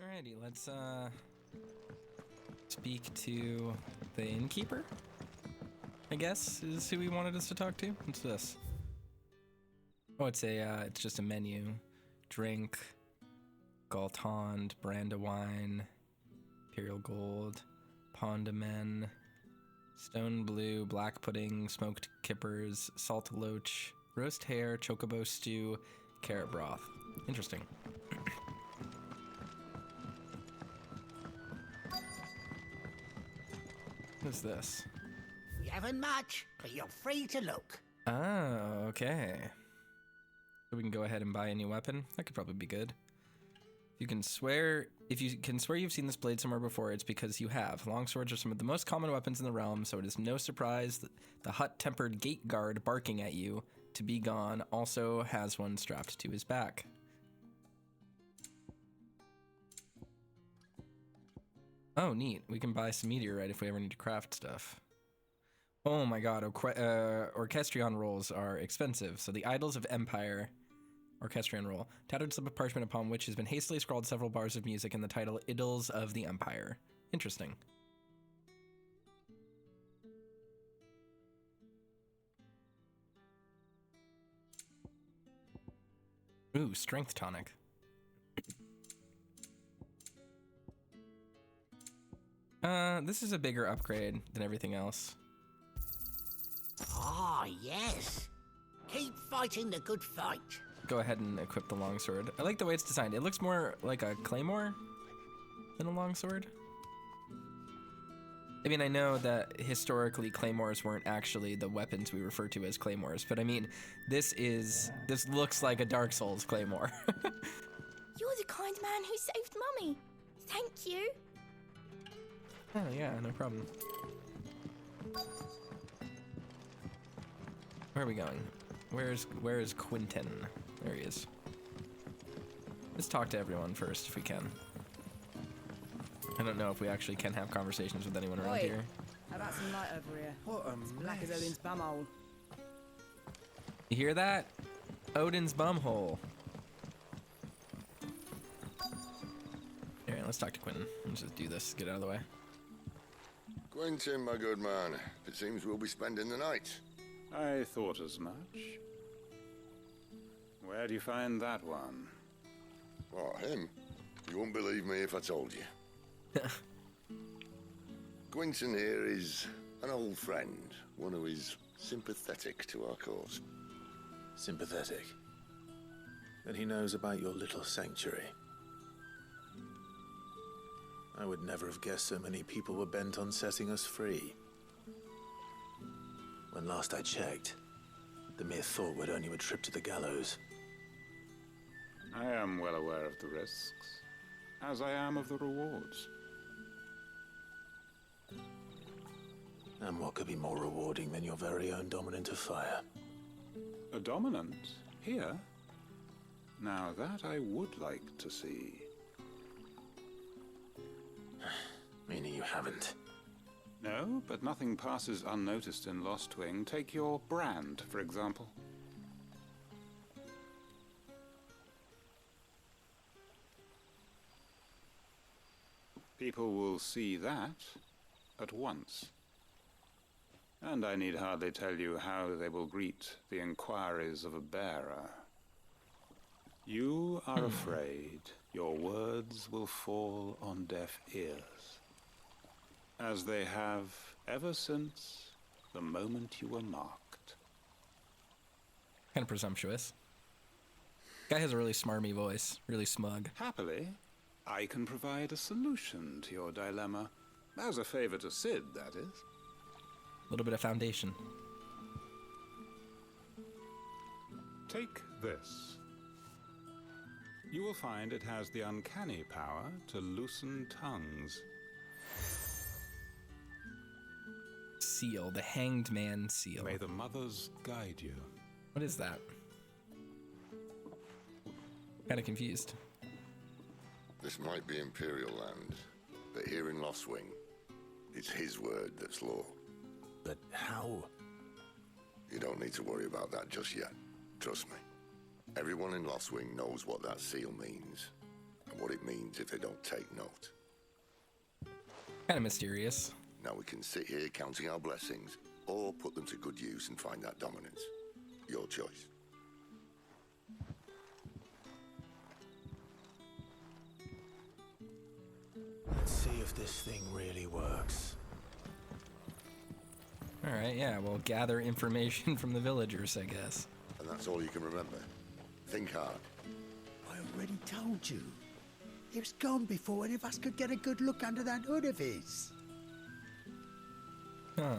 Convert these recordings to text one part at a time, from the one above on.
Alrighty, let's speak to the innkeeper, I guess, is who he wanted us to talk to. What's this? Oh, it's just a menu. Drink, Galtond, Brandywine, Imperial Gold, Pondamen, Stone Blue, Black Pudding, Smoked Kippers, Salt Loach, Roast Hare, Chocobo Stew, Carrot Broth. Interesting. What's this? We haven't much, but you're free to look. Oh, okay. So we can go ahead and buy a new weapon. That could probably be good. If you can swear you've seen this blade somewhere before, it's because you have. Longswords are some of the most common weapons in the realm, so it is no surprise that the hut-tempered gate guard barking at you to be gone also has one strapped to his back. Oh, neat. We can buy some meteorite if we ever need to craft stuff. Oh my god, Orchestrion rolls are expensive. So the Idols of Empire Orchestrion roll. Tattered slip of parchment upon which has been hastily scrawled several bars of music in the title Idols of the Empire. Interesting. Ooh, strength tonic. This is a bigger upgrade than everything else. Ah, yes. Keep fighting the good fight. Go ahead and equip the longsword. I like the way it's designed. It looks more like a claymore than a longsword. I mean, I know that historically claymores weren't actually the weapons we refer to as claymores, but I mean, this looks like a Dark Souls claymore. You're the kind man who saved Mummy. Thank you. Oh yeah, no problem. Where are we going? Where is Quinton? There he is. Let's talk to everyone first if we can. I don't know if we actually can have conversations with anyone around here. How about some light over here? What a It's black as Odin's bumhole. You hear that? Odin's bumhole. Alright, let's talk to Quinton. Let's just do this, get out of the way. Quentin, my good man, it seems we'll be spending the night. I thought as much. Where do you find that one? What, him? You wouldn't believe me if I told you. Quentin here is an old friend, one who is sympathetic to our cause. Sympathetic? Then he knows about your little sanctuary. I would never have guessed so many people were bent on setting us free. When last I checked, the mere thought would earn you a trip to the gallows. I am well aware of the risks, as I am of the rewards. And what could be more rewarding than your very own dominant of fire? A dominant? Here? Now that I would like to see. Meaning you haven't? No, but nothing passes unnoticed in Lostwing. Take your brand, for example. People will see that at once. And I need hardly tell you how they will greet the inquiries of a bearer. You are afraid your words will fall on deaf ears, as they have ever since the moment you were marked. Kind of presumptuous. Guy has a really smarmy voice, really smug. Happily, I can provide a solution to your dilemma. As a favor to Sid, that is. A little bit of foundation. Take this. You will find it has the uncanny power to loosen tongues. Seal, the Hanged Man seal. May the mothers guide you. What is that? Kind of confused. This might be Imperial land, but here in Lostwing, it's his word that's law. But how? You don't need to worry about that just yet. Trust me. Everyone in Lostwing knows what that seal means. And what it means happens if they don't take note. Kind of mysterious. Now we can sit here counting our blessings, or put them to good use and find that dominance. Your choice. Let's see if this thing really works. All right, yeah, we'll gather information from the villagers, I guess. And that's all you can remember. Think hard. I already told you. It was gone before any of us could get a good look under that hood of his. Huh.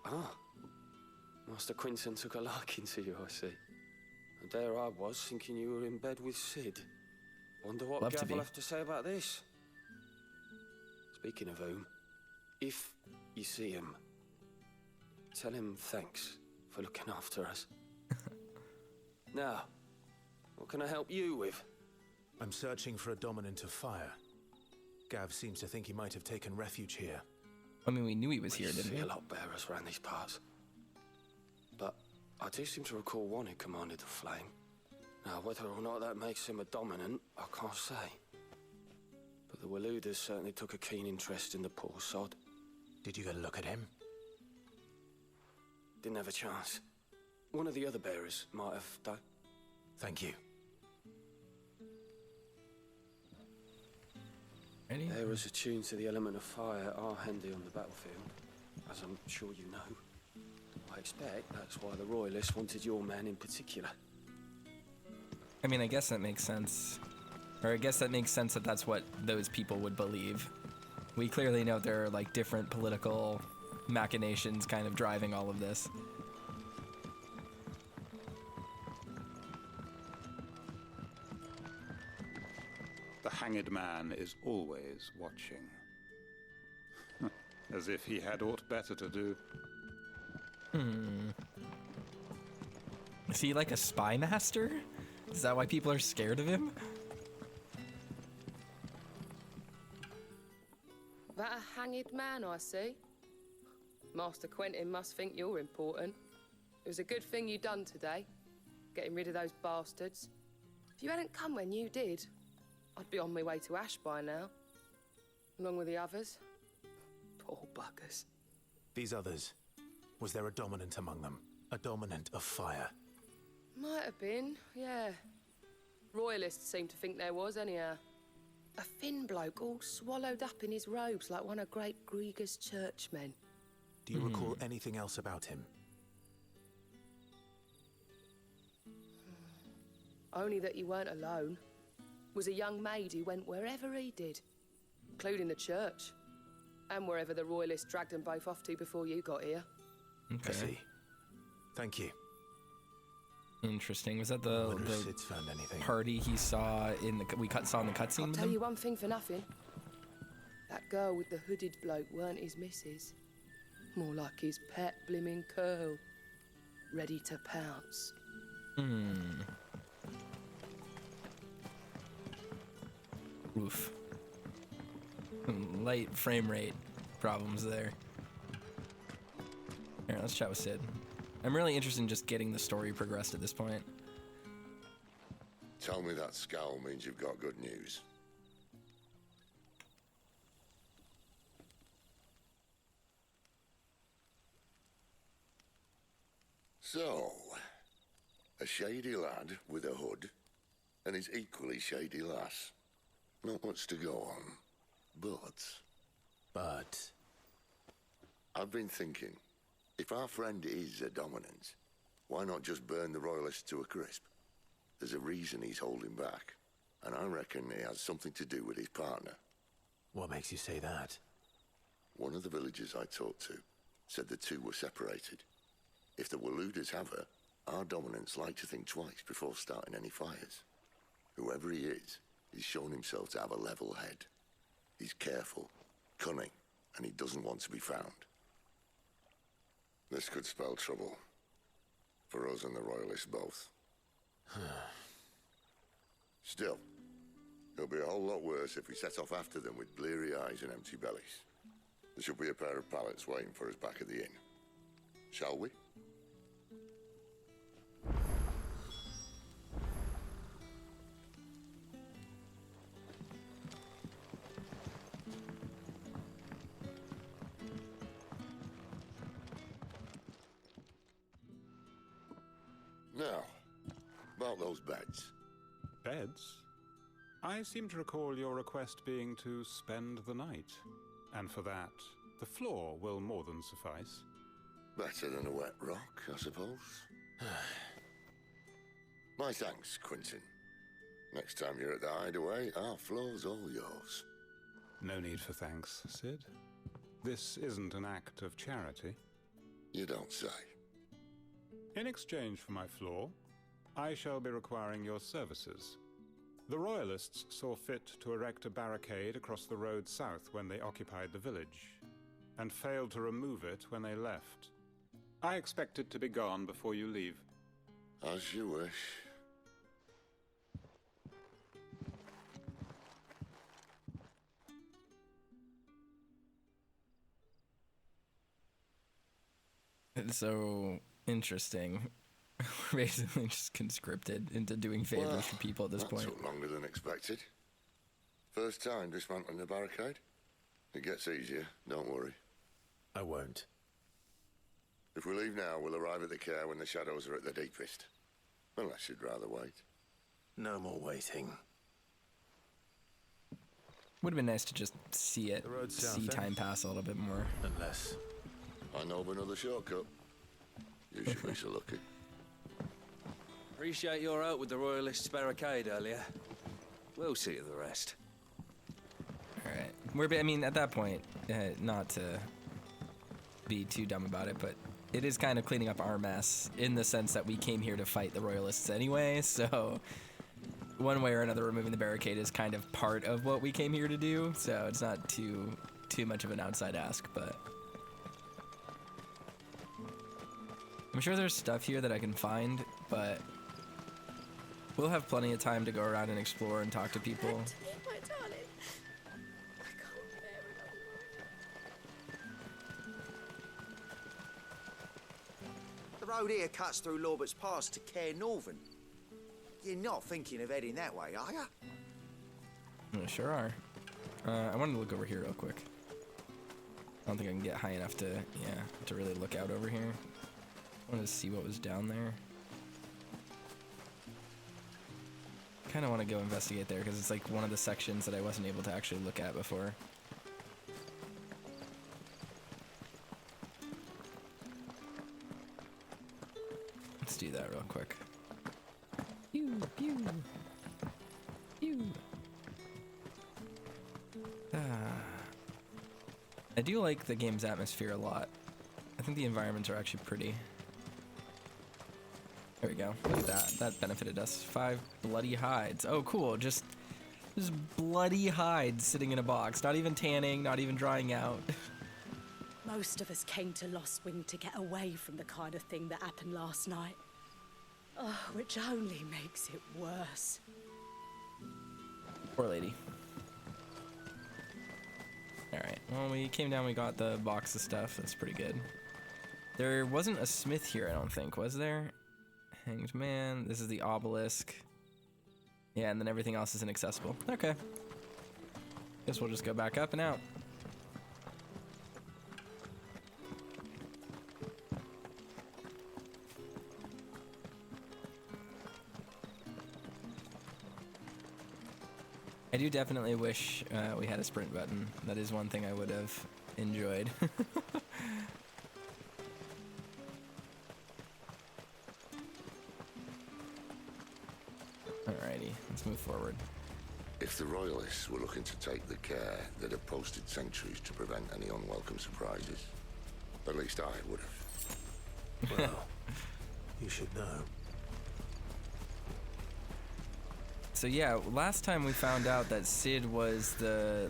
Ah, Master Quinton took a liking to you, I see. And there I was, thinking you were in bed with Sid. Wonder what Love to Gav be. will have to say about this. Speaking of whom, if you see him, tell him thanks for looking after us. Now, what can I help you with? I'm searching for a dominant of fire. Gav seems to think he might have taken refuge here. I mean, we knew he was here, didn't see we? a lot bearers around these parts. But I do seem to recall one who commanded the flame. Now, whether or not that makes him a dominant, I can't say. But the Waluders certainly took a keen interest in the poor sod. Did you get a look at him? Didn't have a chance. One of the other bearers might have, though. Thank you. Ready? Bearers attuned to the element of fire are handy on the battlefield, as I'm sure you know. I expect that's why the Royalists wanted your man in particular. I mean, I guess that makes sense. Or I guess that makes sense that that's what those people would believe. We clearly know there are, like, different political machinations kind of driving all of this. The hanged man is always watching. As if he had aught better to do. Is he like a spy master? Is that why people are scared of him? That a hanged man, I see. Master Quentin must think you're important. It was a good thing you done today, getting rid of those bastards. If you hadn't come when you did, I'd be on my way to Ash by now, along with the others. Poor buggers. These others, was there a dominant among them? A dominant of fire? Might have been, yeah. Royalists seem to think there was, anyhow. A thin bloke all swallowed up in his robes like one of Great Grieger's churchmen. Do you recall anything else about him? Only that he weren't alone. Was a young maid who went wherever he did, including the church, and wherever the Royalists dragged them both off to before you got here. I see. Thank you. Interesting. Was that I the, wonder if Sid's found anything. party he saw in the saw in the cutscene I'll with tell him? you one thing for nothing. That girl with the hooded bloke weren't his missus. More like his pet blimmin' curl. Ready to pounce. Oof. Light frame rate problems there. Here, let's chat with Sid. I'm really interested in just getting the story progressed at this point. Tell me that scowl means you've got good news. So, a shady lad with a hood, and his equally shady lass. Not much to go on, but... I've been thinking, if our friend is a dominant, why not just burn the Royalists to a crisp? There's a reason he's holding back, and I reckon it has something to do with his partner. What makes you say that? One of the villagers I talked to said the two were separated. If the Waluders have her, our dominants like to think twice before starting any fires. Whoever he is, he's shown himself to have a level head. He's careful, cunning, and he doesn't want to be found. This could spell trouble. For us and the Royalists both. Still, it'll be a whole lot worse if we set off after them with bleary eyes and empty bellies. There should be a pair of pallets waiting for us back at the inn. Shall we? Now, about those beds. Beds? I seem to recall your request being to spend the night. And for that, the floor will more than suffice. Better than a wet rock, I suppose. My thanks, Quentin. Next time you're at the hideaway, our floor's all yours. No need for thanks, Sid. This isn't an act of charity. You don't say. In exchange for my floor, I shall be requiring your services. The Royalists saw fit to erect a barricade across the road south when they occupied the village, and failed to remove it when they left. I expect it to be gone before you leave. As you wish. It's so interesting. We're basically just conscripted into doing favors for people at this point. That took longer than expected. First time dismantling the barricade? It gets easier, don't worry. I won't. If we leave now, we'll arrive at the care when the shadows are at their deepest. Unless you'd rather wait. No more waiting. Would have been nice to just see it, The road's south, see then? time pass a little bit more. Unless... I know of another shortcut. You should be so lucky. Appreciate your help with the Royalists' barricade earlier. We'll see to the rest. Alright. I mean, at that point, not to be too dumb about it, but it is kind of cleaning up our mess in the sense that we came here to fight the Royalists anyway, so one way or another removing the barricade is kind of part of what we came here to do, so it's not too much of an outside ask, but I'm sure there's stuff here that I can find, but we'll have plenty of time to go around and explore and talk to people. My darling. I can't bear it. The road here cuts through Lorbert's Pass to Care Northern. You're not thinking of heading that way, are you? Sure are. I wanted to look over here real quick. I don't think I can get high enough to really look out over here. I wanted to see what was down there. Kind of want to go investigate there because it's like one of the sections that I wasn't able to actually look at before. Let's do that real quick. Pew, pew, pew. I do like the game's atmosphere a lot. I think the environments are actually pretty. There we go. Look at that. That benefited us. 5 bloody hides. Oh, cool. Just bloody hides sitting in a box. Not even tanning, not even drying out. Most of us came to Lost Wing to get away from the kind of thing that happened last night. Oh, which only makes it worse. Poor lady. Alright, well, we came down, we got the box of stuff. That's pretty good. There wasn't a smith here, I don't think, was there? Hanged man. This is the obelisk. Yeah, and then everything else is inaccessible. Okay. Guess we'll just go back up and out. I do definitely wish we had a sprint button. That is one thing I would have enjoyed. Alrighty, let's move forward. If the Royalists were looking to take the care, they'd have posted sentries to prevent any unwelcome surprises. At least I would have. Well, you should know. So yeah, last time we found out that Sid was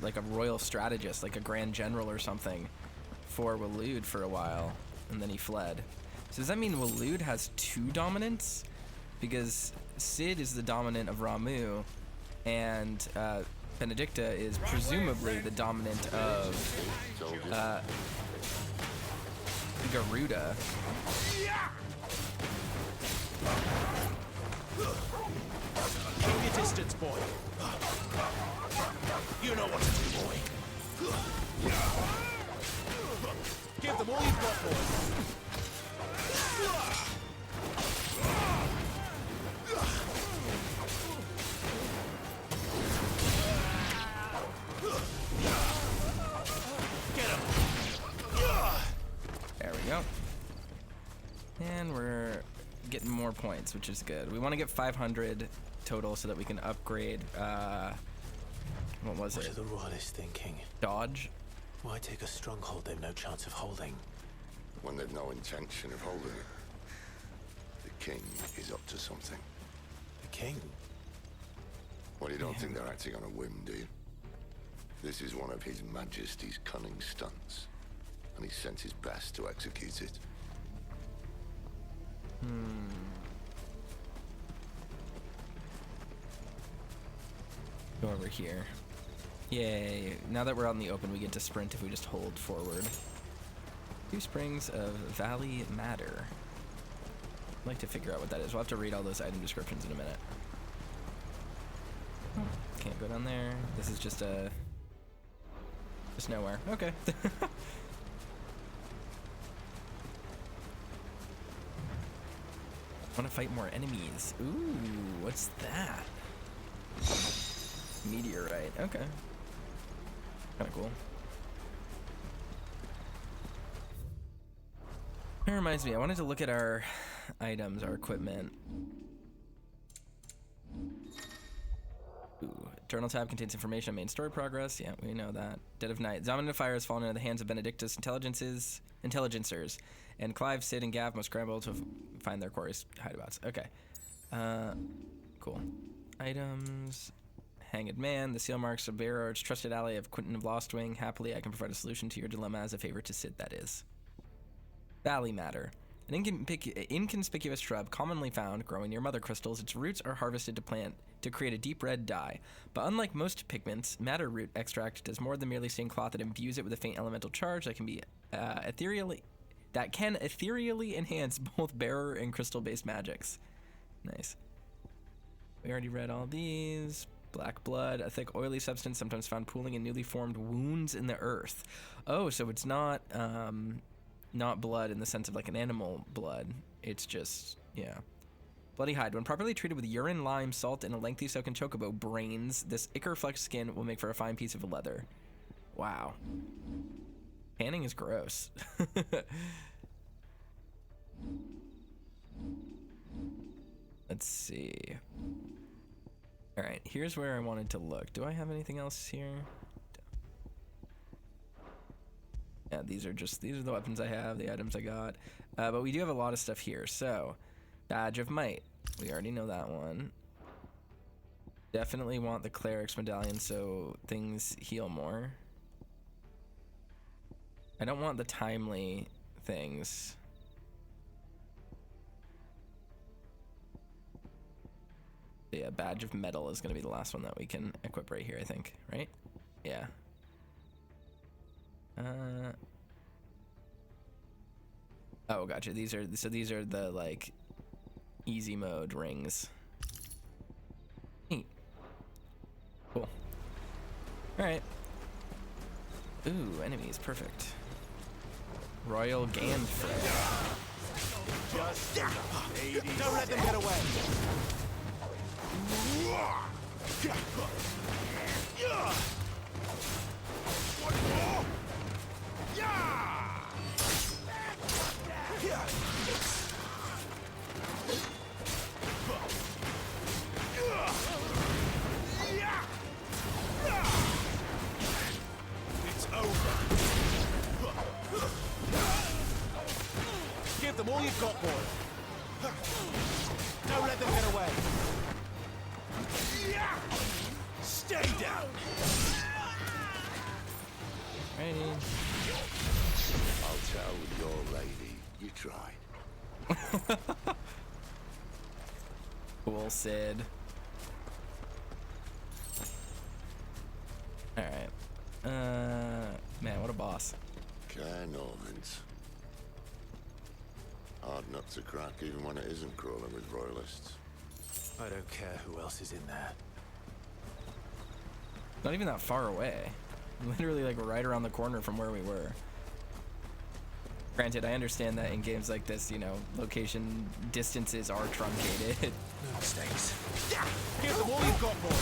like a royal strategist, like a grand general or something for Waloed for a while, and then he fled. So does that mean Waloed has 2 dominants? Because Sid is the dominant of Ramu, and Benedicta is presumably the dominant of Garuda. Show your distance, boy. You know what to do, boy. Give them all you've got, boy. we're getting more points, which is good. We want to get 500 total so that we can upgrade, what was it? What are the royalists thinking? Dodge? Why take a stronghold they've no chance of holding? When they've no intention of holding it. The king is up to something. The king? Well, you don't think they're acting on a whim, do you? This is one of His Majesty's cunning stunts, and he's sent his best to execute it. Go over here. Yay. Now that we're out in the open, we get to sprint if we just hold forward. 2 springs of Valley Matter. I'd like to figure out what that is. We'll have to read all those item descriptions in a minute. Can't go down there. This is just a... just nowhere. Okay. Want to fight more enemies. Ooh, what's that? Meteorite. Okay. Kind of cool. That reminds me, I wanted to look at our items, our equipment. Ooh. Journal tab contains information on main story progress. Yeah, we know that. Dead of Night. Zombie Fire has fallen into the hands of Benedictus intelligencers, and Clive, Sid, and Gav must scramble to find their quarries hideabouts. Okay. Cool. Items. Hanged Man. The seal marks of Berard's trusted ally of Quentin of Lostwing. Happily, I can provide a solution to your dilemma as a favor to Sid, that is. Valley Matter. An inconspicuous shrub commonly found growing near mother crystals. Its roots are harvested to create a deep red dye. But unlike most pigments, madder root extract does more than merely stain cloth. It imbues it with a faint elemental charge that can be ethereally enhance both bearer and crystal-based magics. Nice. We already read all these. Black blood, a thick oily substance sometimes found pooling in newly formed wounds in the earth. Oh, so it's not blood in the sense of like an animal blood. It's just, yeah. Bloody hide. When properly treated with urine, lime, salt, and a lengthy soak in chocobo brains, this ichor-flecked skin will make for a fine piece of leather. Wow. Tanning is gross. Let's see. All right, here's where I wanted to look. Do I have anything else here? Yeah, these are the weapons I have, the items I got. But we do have a lot of stuff here. So, Badge of Might. We already know that one. Definitely want the Cleric's Medallion so things heal more. I don't want the timely things. Yeah, Badge of Metal is going to be the last one that we can equip right here, I think. Right? Yeah. Oh, gotcha. These are the like easy mode rings. Neat. Cool. All right. Ooh, enemies. Perfect. Royal Ganfred. Don't let them get away. It's over. Give them all you've got, boy. Don't let them get away. Stay down. Righty. I'll tell your lady you tried. Cool, Sid. Alright. Man, what a boss. Cairnormans. Hard nut to crack even when it isn't crawling with royalists. I don't care who else is in there. Not even that far away. Literally like right around the corner from where we were. Granted, I understand that in games like this, you know, location distances are truncated. No mistakes. Give them all you've got, boy.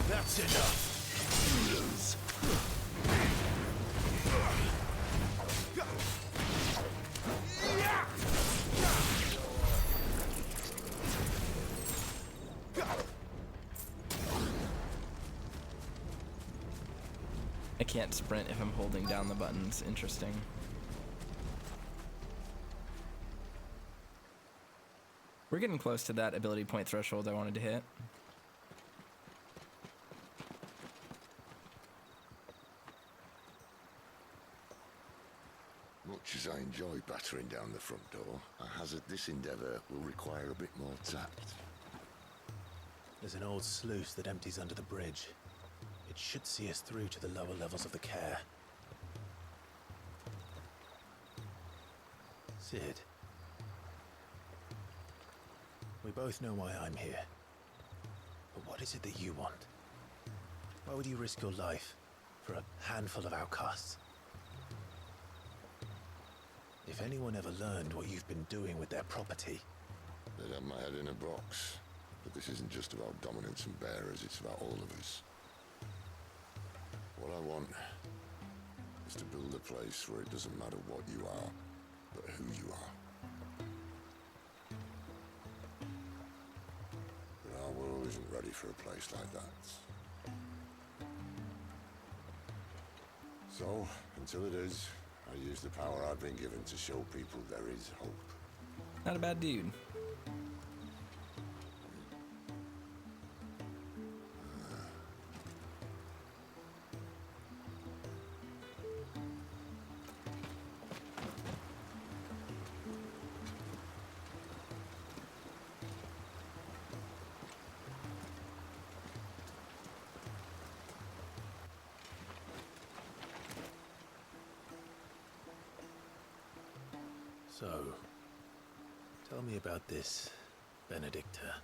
That's enough. can't sprint if I'm holding down the buttons. Interesting. We're getting close to that ability point threshold I wanted to hit. Much as I enjoy battering down the front door, I hazard this endeavour will require a bit more tact. There's an old sluice that empties under the bridge. It should see us through to the lower levels of the care. Sid. We both know why I'm here. But what is it that you want? Why would you risk your life for a handful of outcasts? If anyone ever learned what you've been doing with their property... They'd have my head in a box. But this isn't just about dominance and bearers, it's about all of us. What I want is to build a place where it doesn't matter what you are, but who you are. But our world isn't ready for a place like that. So, until it is, I use the power I've been given to show people there is hope. Not a bad dude. So, tell me about this, Benedicta.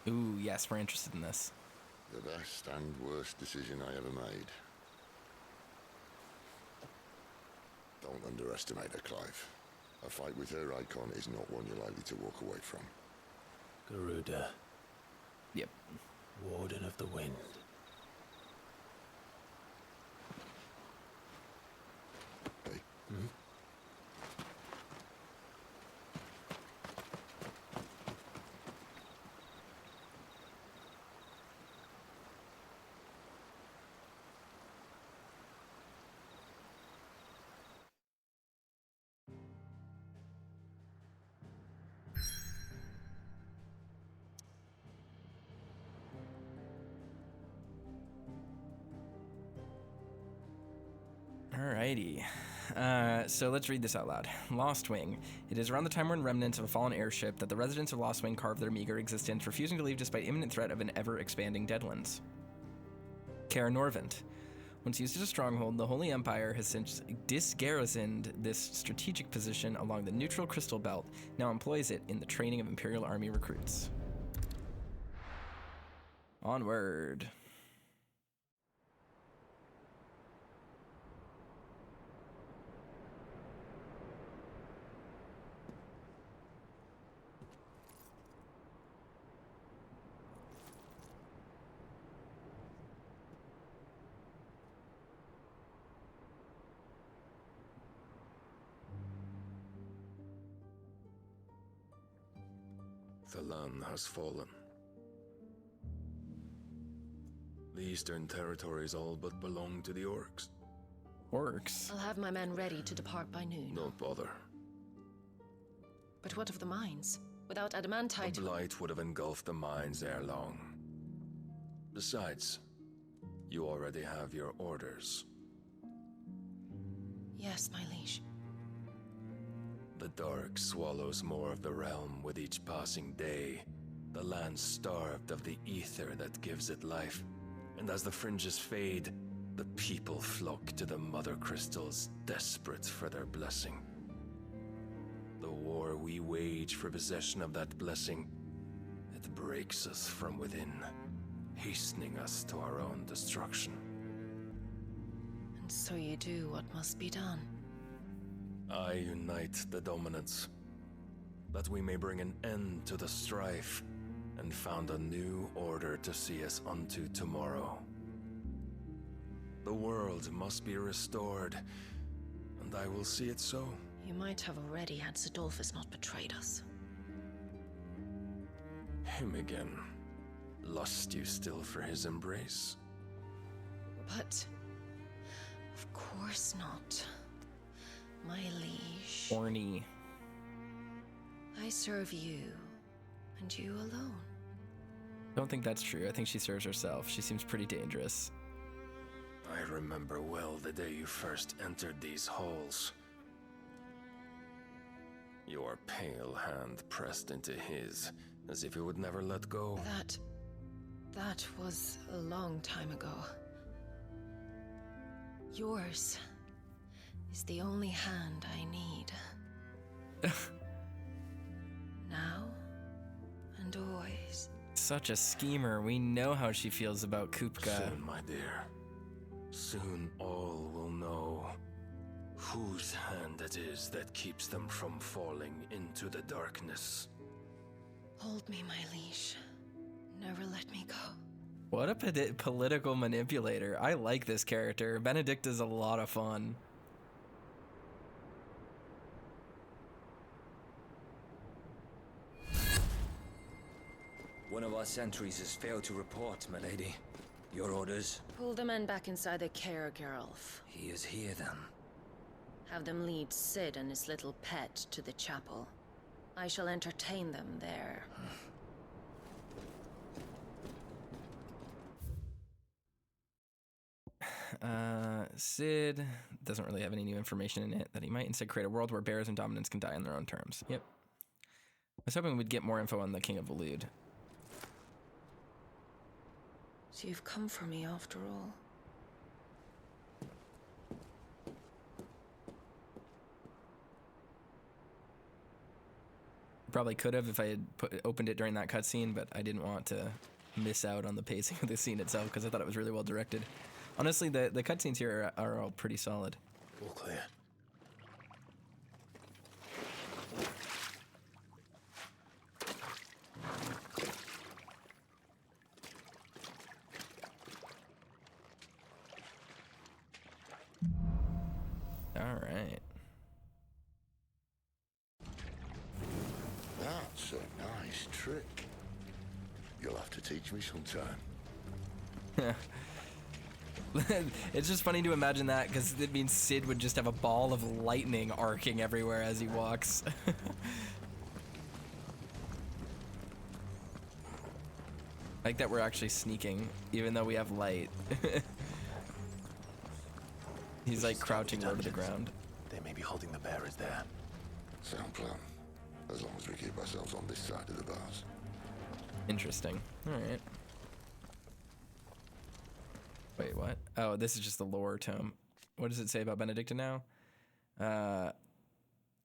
Ooh, yes, we're interested in this. The best and worst decision I ever made. Don't underestimate her, Clive. A fight with her Eikon is not one you're likely to walk away from. Garuda. Yep. Warden of the Wind. Hey. Hmm? Alrighty. So let's read this out loud. Lost Wing. It is around the time when remnants of a fallen airship that the residents of Lost Wing carve their meager existence, refusing to leave despite imminent threat of an ever-expanding Deadlands. Kara Norvent. Once used as a stronghold, the Holy Empire has since disgarrisoned this strategic position along the neutral crystal belt, now employs it in the training of Imperial Army recruits. Onward. The land has fallen. The Eastern territories all but belong to the Orcs. Orcs? I'll have my men ready to depart by noon. Don't bother. But what of the mines? Without adamantite... The Blight would have engulfed the mines ere long. Besides, you already have your orders. Yes, my liege. The dark swallows more of the realm with each passing day. The land starved of the ether that gives it life. And as the fringes fade, the people flock to the mother crystals, desperate for their blessing. The war we wage for possession of that blessing, it breaks us from within, hastening us to our own destruction. And so you do what must be done. I unite the dominants, that we may bring an end to the strife, and found a new order to see us unto tomorrow. The world must be restored, and I will see it so. You might have already had Sidolphus not betrayed us. Him again. Lust you still for his embrace? But course not. My liege. Horny. I serve you, and you alone. Don't think that's true. I think she serves herself. She seems pretty dangerous. I remember well the day you first entered these halls. Your pale hand pressed into his, as if it would never let go. That was a long time ago. Yours is the only hand I need. Now and always. Such a schemer. We know how she feels about Kupka. Soon, my dear. Soon all will know whose hand it is that keeps them from falling into the darkness. Hold me, my liege. Never let me go. What a political manipulator. I like this character. Benedict is a lot of fun. One of our sentries has failed to report, milady. Your orders? Pull the men back inside the care, Geralf. He is here, then. Have them lead Sid and his little pet to the chapel. I shall entertain them there. Sid doesn't really have any new information in it that he might instead create a world where bears and dominants can die on their own terms. Yep. I was hoping we'd get more info on the King of Valud. So you've come for me after all. Probably could have if I had opened it during that cutscene, but I didn't want to miss out on the pacing of the scene itself because I thought it was really well directed. Honestly, the cutscenes here are all pretty solid. All clear. All right. That's a nice trick. You'll have to teach me sometime. It's just funny to imagine that because it means Sid would just have a ball of lightning arcing everywhere as he walks. Like that we're actually sneaking, even though we have light. He's like crouching low to the ground. They may be holding the bearers there. Sound plan. As long as we keep ourselves on this side of the bars. Interesting. All right. Wait, what? Oh, this is just the lore tome. What does it say about Benedicta now?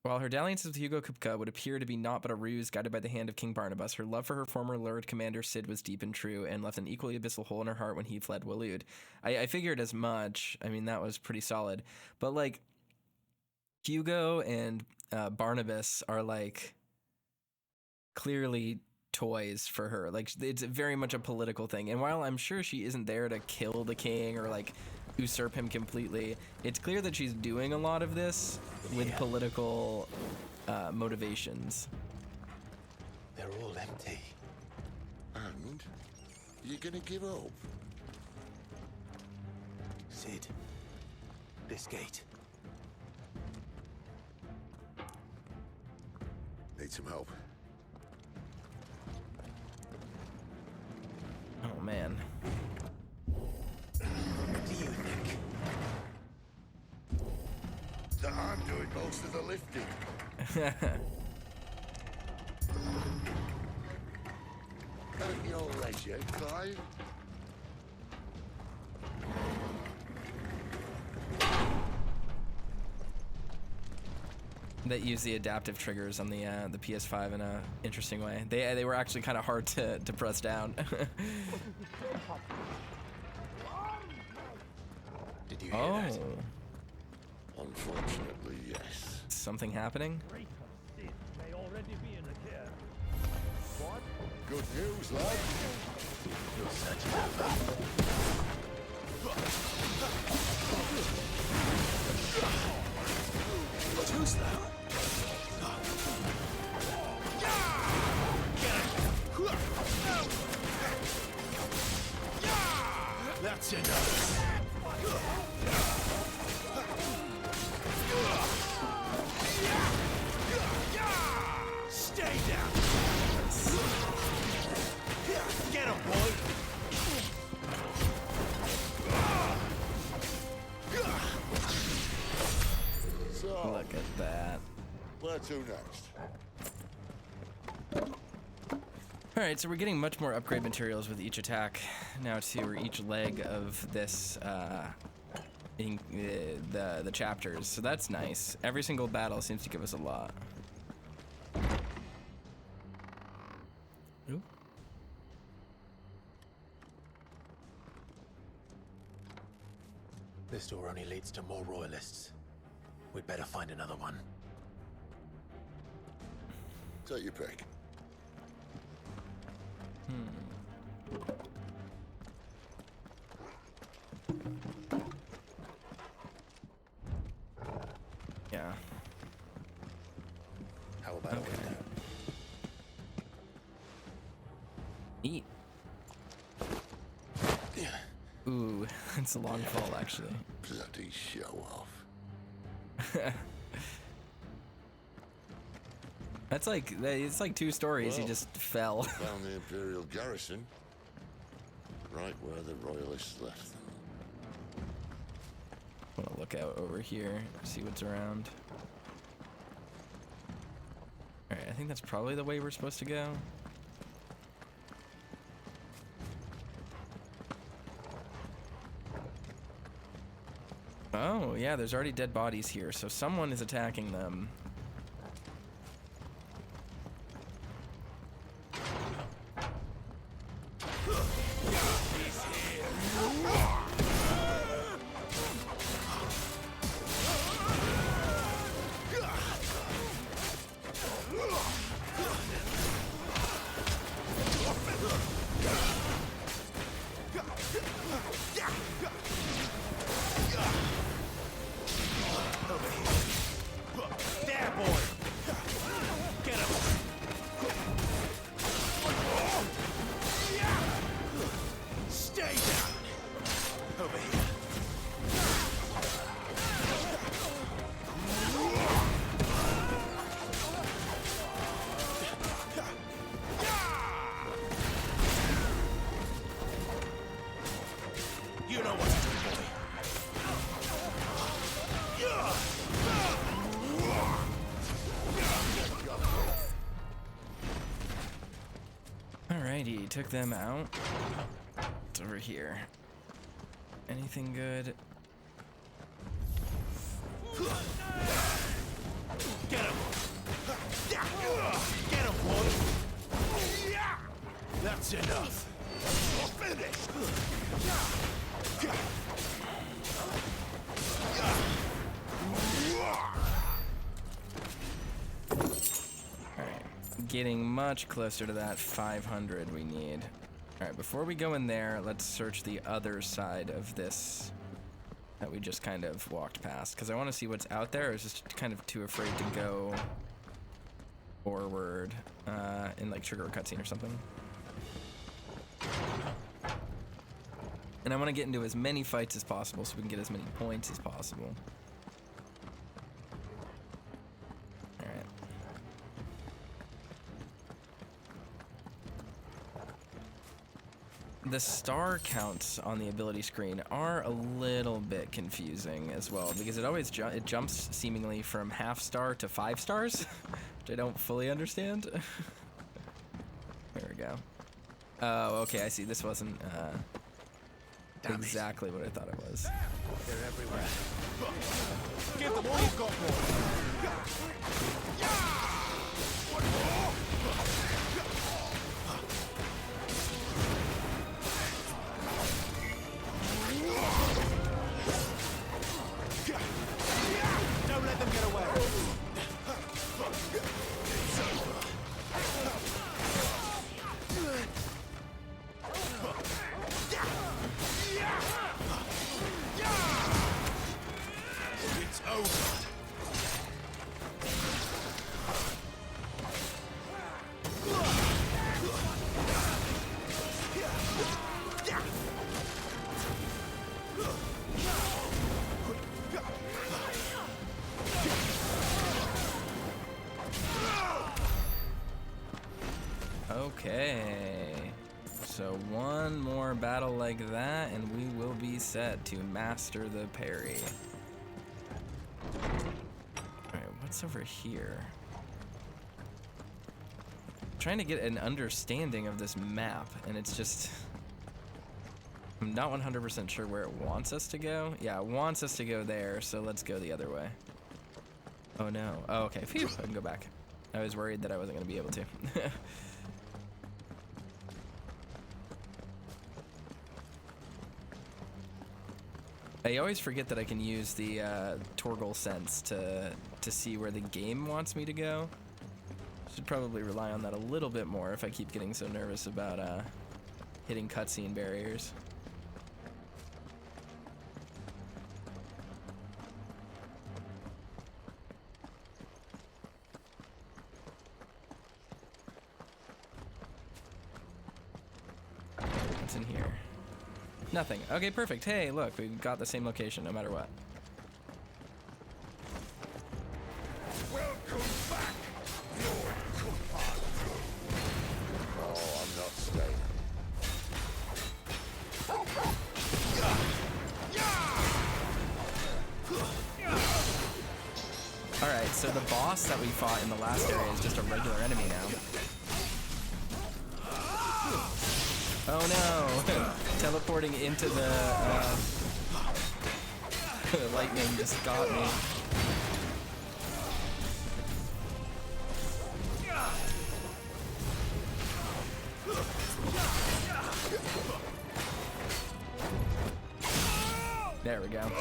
While her dalliances with Hugo Kupka would appear to be naught but a ruse guided by the hand of King Barnabas, her love for her former Lord Commander Sid was deep and true and left an equally abyssal hole in her heart when he fled Waloed. I figured as much. I mean, that was pretty solid. But, like, Hugo and Barnabas are, like, clearly toys for her. Like, it's very much a political thing. And while I'm sure she isn't there to kill the king or, like, usurp him completely, it's clear that she's doing a lot of this with political motivations. They're all empty. And you're gonna give up? Sid, this gate. Need some help. Oh man. What do you think? That I'm doing most of the lifting. At your leisure, Clive. That use the adaptive triggers on the PS5 in a interesting way. They were actually kind of hard to press down. Did you hear that? Unfortunately, yes. Something happening? May already be in the care. What? Good news, lad. You're such an alpha. Too slow. That's enough. at that. Where to next? Alright, so we're getting much more upgrade materials with each attack now too, or each leg of this, the chapters, so that's nice. Every single battle seems to give us a lot. Ooh. This door only leads to more royalists. We'd better find another one. Take your pick. Yeah. How about a window? Eat. Ooh, it's a long fall actually. Bloody show off. That's like, it's like 2 stories, he just fell. Found the Imperial garrison, right where the Royalists left them. I'm gonna look out over here, see what's around. Alright, I think that's probably the way we're supposed to go. Oh, yeah, there's already dead bodies here, so someone is attacking them. Alrighty, took them out. It's over here. Anything good? Get him! Get him, boy! That's enough. You're finished. Getting much closer to that 500 we need. Alright, before we go in there, let's search the other side of this that we just kind of walked past, because I want to see what's out there. I was just kind of too afraid to go forward and like trigger a cutscene or something. And I want to get into as many fights as possible so we can get as many points as possible. Alright. The star counts on the ability screen are a little bit confusing as well, because it always it jumps seemingly from half star to 5 stars, which I don't fully understand. There we go. Oh, okay, I see. This wasn't exactly what I thought it was. They're everywhere. Give them all you've got, boy. Don't let them get away. It's over. Okay, so one more battle like that and we will be set to master the parry. Alright, What's over here? I'm trying to get an understanding of this map, and it's just... I'm not 100% sure where it wants us to go. Yeah, it wants us to go there, so let's go the other way. Oh no. Oh, okay. Phew, I can go back. I was worried that I wasn't going to be able to. I always forget that I can use the Torgal sense to see where the game wants me to go. Should probably rely on that a little bit more if I keep getting so nervous about hitting cutscene barriers. What's in here? Nothing. Okay, perfect. Hey, look, we got the same location no matter what. Welcome back, Lord Compadre. Oh, I'm not staying. Alright, so the boss that we fought in the last area is just a regular enemy now. Oh no! Teleporting into the lightning just got me. There we go.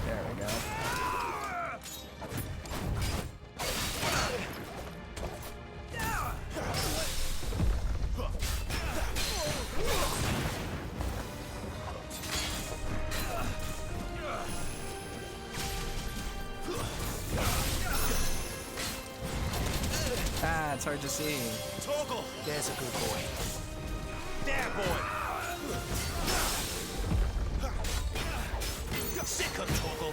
There we go. Ah, it's hard to see. Torgal! There's a good boy. There, boy! Sick of Torgal!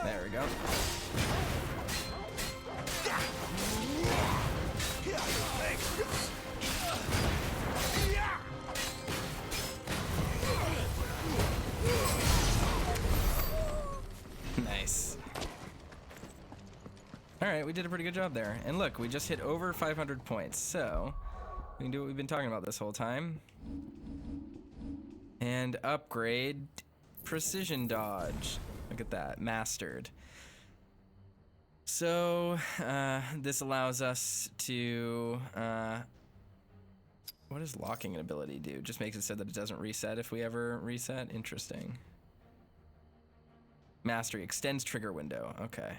There we go. Nice. Alright, we did a pretty good job there. And look, we just hit over 500 points, so we can do what we've been talking about this whole time. And upgrade precision dodge. Look at that, mastered. So, this allows us to, what does locking an ability do? Just makes it so that it doesn't reset if we ever reset? Interesting. Mastery extends trigger window, okay.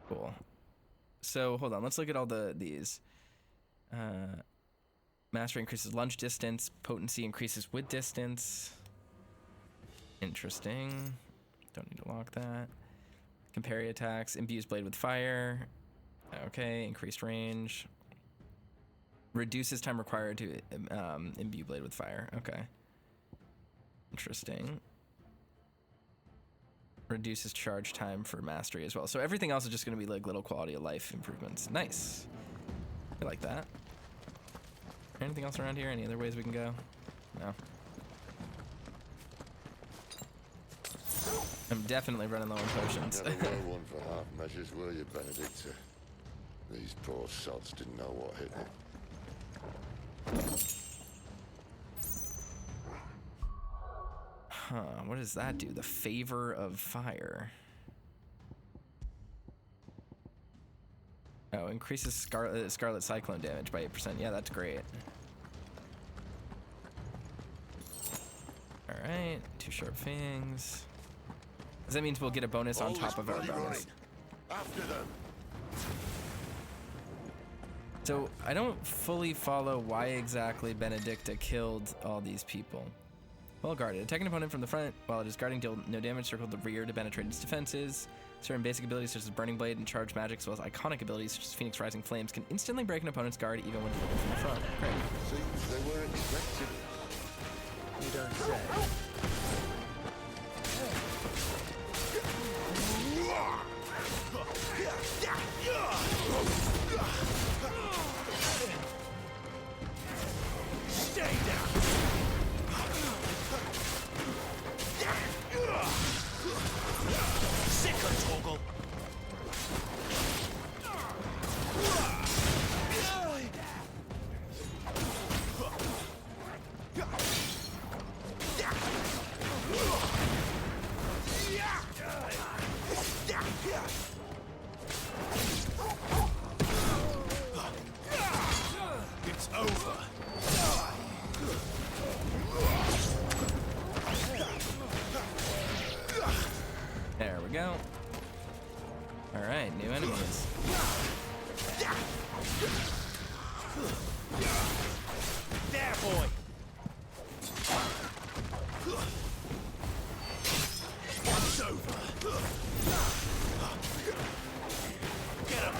Cool. So, hold on, let's look at all these. Mastery increases lunge distance, potency increases with distance. Interesting. Don't need to lock that. Compare attacks, imbues blade with fire. Okay, increased range. Reduces time required to imbue blade with fire. Okay. Interesting. Reduces charge time for mastery as well. So everything else is just going to be like little quality of life improvements. Nice. I like that. Anything else around here? Any other ways we can go? No. I'm definitely running low on potions. Never were one for half measures, were you, Benedicta? These poor sods didn't know what hit them. Huh, what does that do? The favor of fire. Oh, increases Scarlet Cyclone damage by 8%. Yeah, that's great. Alright, 2 sharp fangs. That means we'll get a bonus on top of our bonus. After them. So, I don't fully follow why exactly Benedicta killed all these people. Well guarded. Attack an opponent from the front while it is guarding, deal no damage, circle the rear to penetrate its defenses. Certain basic abilities such as Burning Blade and Charge Magic, as well as iconic abilities such as Phoenix Rising Flames, can instantly break an opponent's guard even when delivered from the front. Great. Seems they were expected. You don't say. genius. There, boy! It's over. Get him!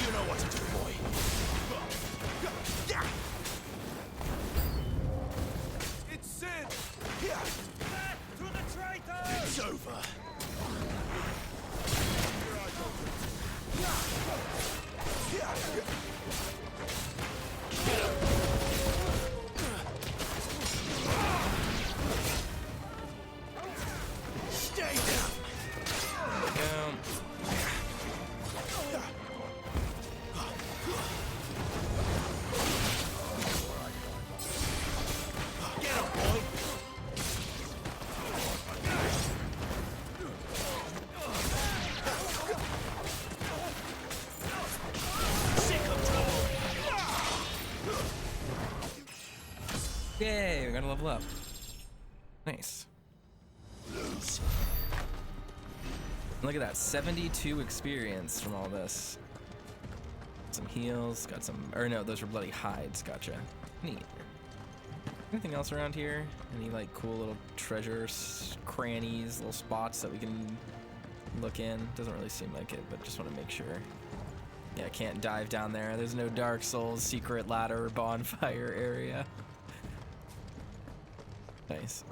You know what to do, boy. It's Sid! Back to the traitor! It's over. Stay down. Down. Get him, boy. Sick of trouble. Yay, we're gonna level up. Nice. Look at that, 72 experience from all this. Some heals, got some, or no, those were bloody hides, gotcha. Neat. Anything else around here? Any like cool little treasures, crannies, little spots that we can look in? Doesn't really seem like it, but just want to make sure. Yeah, I can't dive down there. There's no Dark Souls secret ladder bonfire area. Nice.